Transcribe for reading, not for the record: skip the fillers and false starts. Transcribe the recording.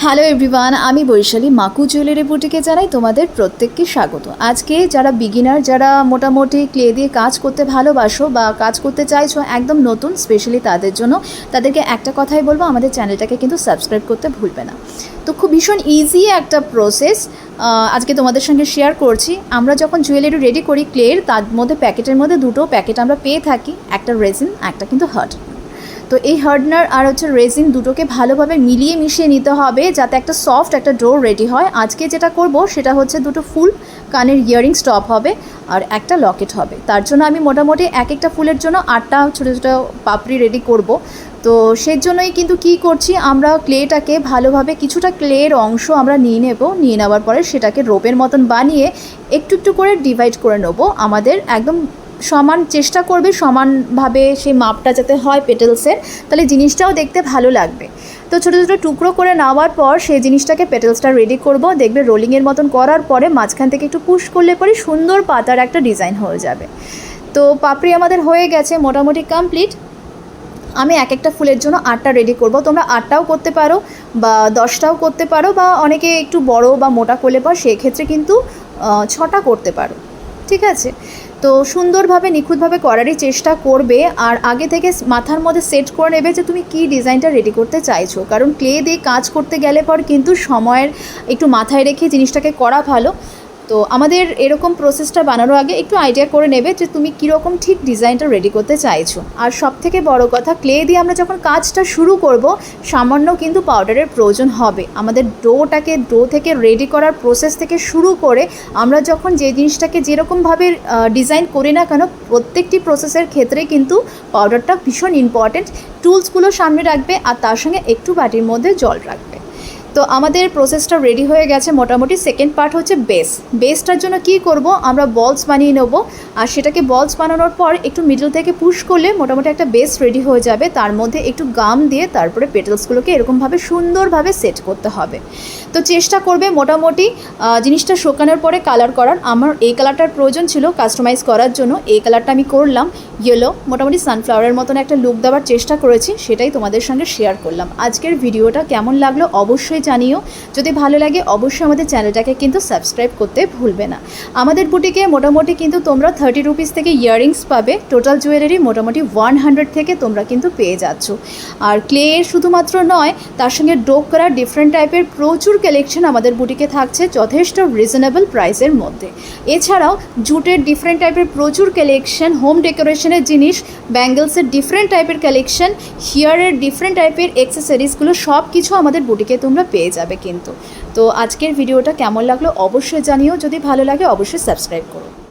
Hello everyone, আমি Vaishali মাকু jewellery বুটিকে জানাই তোমাদের প্রত্যেককে স্বাগত। আজকে যারা বিগিনার, যারা মোটামুটি ক্লে দিয়ে কাজ করতে ভালোবাসো বা কাজ করতে চাইছো, একদম নতুন স্পেশালি তাদের জন্য, তাদেরকে একটা কথাই বলবো, আমাদের চ্যানেলটাকে কিন্তু সাবস্ক্রাইব করতে ভুলবে না। তো খুব ভীষণ ইজি একটা প্রসেস আজকে তোমাদের সঙ্গে শেয়ার করছি। আমরা যখন জুয়েলারি রেডি করি ক্লের, তার মধ্যে প্যাকেটের মধ্যে দুটো প্যাকেট আমরা পেয়ে থাকি, একটা রেজিন, একটা কিন্তু হার্ড। তো এই হার্ডনার আর রেজিন দুটোকে ভালোভাবে মিলিয়ে মিশিয়ে নিতে হবে যাতে একটা সফট একটা ডো রেডি হয়। আজকে যেটা করব সেটা হচ্ছে দুটো ফুল কানের ইয়ারিং স্টপ হবে আর একটা লকেট হবে। তার জন্য আমি মোটামুটি এক একটা ফুলের জন্য 8টা ছোটো ছোটো পাপড়ি রেডি করব। তো সেই জন্যই কিন্তু কী করছি, আমরা ক্লেটাকে ভালোভাবে কিছুটা ক্লের অংশ আমরা নিয়ে নেওয়ার পরে সেটাকে রোপের মতন বানিয়ে একটু একটু করে ডিভাইড করে নেবো। আমাদের একদম সমান চেষ্টা করবে, সমানভাবে সেই মাপটা যাতে হয় পেটেলসের, তাহলে জিনিসটাও দেখতে ভালো লাগবে। তো ছোটো ছোটো টুকরো করে নেওয়ার পর সেই জিনিসটাকে পেটেলসটা রেডি করব। দেখবে রোলিংয়ের মতন করার পরে মাঝখান থেকে একটু পুশ করলে পরে সুন্দর পাতার একটা ডিজাইন হয়ে যাবে। তো পাপড়ি আমাদের হয়ে গেছে মোটামুটি কমপ্লিট। আমি এক একটা ফুলের জন্য 8টা রেডি করব। তোমরা 8টাও করতে পারো বা 10টাও করতে পারো, বা অনেকে একটু বড় বা মোটা করলে পর সেক্ষেত্রে কিন্তু 6টা করতে পারো, ঠিক আছে। তো সুন্দরভাবে নিখুঁতভাবে করারই চেষ্টা করবে, আর আগে থেকে মাথার মধ্যে সেট করে নেবে যে তুমি কী ডিজাইনটা রেডি করতে চাইছো। কারণ ক্লে দিয়ে কাজ করতে গেলে পর কিন্তু সময়ের একটু মাথায় রেখে জিনিসটাকে করা ভালো। তো আমাদের এরকম প্রসেসটা বানানোর আগে একটু আইডিয়া করে নেবে যে তুমি কীরকম ঠিক ডিজাইনটা রেডি করতে চাইছো। আর সবথেকে বড় কথা, ক্লে দিয়ে আমরা যখন কাজটা শুরু করব, সামান্য কিন্তু পাউডারের প্রয়োজন হবে। আমাদের ডো থেকে রেডি করার প্রসেস থেকে শুরু করে আমরা যখন যে জিনিসটাকে যেরকমভাবে ডিজাইন করি না কেন, প্রত্যেকটি প্রসেসের ক্ষেত্রে কিন্তু পাউডারটা ভীষণ ইম্পর্ট্যান্ট। টুলসগুলো সামনে রাখবে আর তার সঙ্গে একটু বাটির মধ্যে জল রাখবে। তো আমাদের প্রসেসটা রেডি হয়ে গেছে মোটামুটি। সেকেন্ড পার্ট হচ্ছে বেসটার জন্য কি করব, আমরা বলস বানিয়ে নেব। আর সেটাকে বলস বানানোর পর একটু মিডল থেকে পুশ করলে মোটামুটি একটা বেস রেডি হয়ে যাবে। তার মধ্যে একটু গাম দিয়ে তারপরে পেটেলসগুলোকে এরকমভাবে সুন্দরভাবে সেট করতে হবে। তো চেষ্টা করবে মোটামুটি জিনিসটা শুকানোর পরে কালার করার। আমার এই কালারটার প্রয়োজন ছিল কাস্টমাইজ করার জন্য, এই কালারটা আমি করলাম ইয়েলো। মোটামুটি সানফ্লাওয়ারের মতন একটা লুক দেওয়ার চেষ্টা করেছি, সেটাই তোমাদের সঙ্গে শেয়ার করলাম। আজকের ভিডিওটা কেমন লাগলো অবশ্যই জানিও। যদি ভালো লাগে অবশ্যই আমাদের চ্যানেলটাকে কিন্তু সাবস্ক্রাইব করতে ভুলবে না। আমাদের বুটিকে মোটামুটি কিন্তু তোমরা 30 রুপিস থেকে ইয়াররিংস পাবে। টোটাল জুয়েলারি মোটামুটি 100 থেকে তোমরা কিন্তু পেয়ে যাচ্ছ। আর ক্লে শুধুমাত্র নয়, তার সঙ্গে ডোপ করা ডিফারেন্ট টাইপের প্রচুর কালেকশন আমাদের বুটিকে থাকছে যথেষ্ট রিজনেবল প্রাইসের মধ্যে। এছাড়াও জুটের ডিফারেন্ট টাইপের প্রচুর কালেকশন, হোম ডেকোরেশনের জিনিস, ব্যাঙ্গেলসের ডিফারেন্ট টাইপের কালেকশন, হেয়ারের ডিফারেন্ট টাইপের অ্যাক্সেসরিজগুলো সব কিছু আমাদের বুটিকে তোমরা পেয়ে যাবে কিন্তু। তো আজকের ভিডিওটা কেমন লাগলো অবশ্যই জানিও। যদি ভালো লাগে অবশ্যই সাবস্ক্রাইব করো।